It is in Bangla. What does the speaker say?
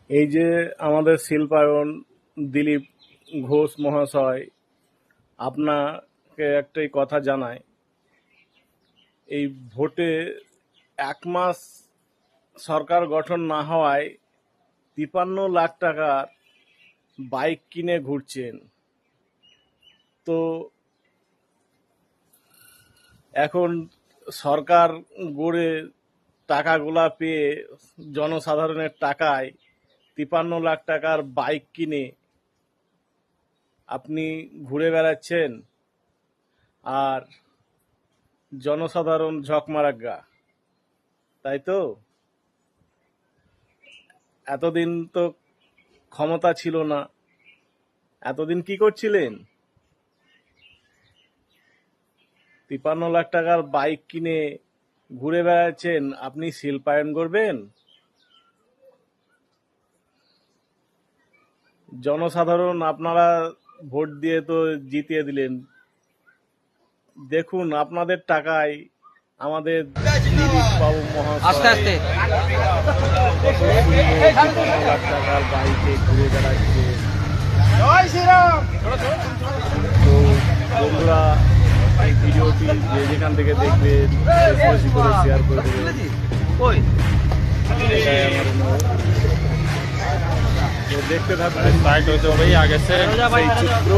এই যে আমাদের শিল্পায়ন দিলীপ ঘোষ মহাশয়, আপনাকে একটাই কথা জানাই, এই ভোটে 1 মাস সরকার গঠন না হওয়ায় 53 লাখ টাকার বাইক কিনে ঘুরছেন। তো এখন সরকার গড়ে টাকাগুলা পেয়ে জনসাধারণের টাকায় 53 লাখ টাকার বাইক কিনে আপনি ঘুরে বেড়াচ্ছেন, আর জনসাধারণ ঝকমারাগ্গা, তাই তো? এতদিন তো ক্ষমতা ছিল না, এতদিন কি করছিলেন? 53 লাখ টাকার বাইক কিনে ঘুরে বেড়াচ্ছেন, আপনি শিল্পায়ন করবেন? জনসাধারণ আপনারা ভোট দিয়ে তো জিতিয়ে দিলেন। দেখুন আপনাদের টাকায় আমাদের দিলীপ বাবু মহাশয় 53 লাখ টাকার বাইকে ঘুরে বেড়াচ্ছে। তো বন্ধুরা, এই ভিডিওটি যে যেখান থেকে দেখবেন বেশি বেশি করে শেয়ার করে দেবেন। এটাই আমার অনুরোধ। তো দেখতে থাকবেন সেই চিত্র।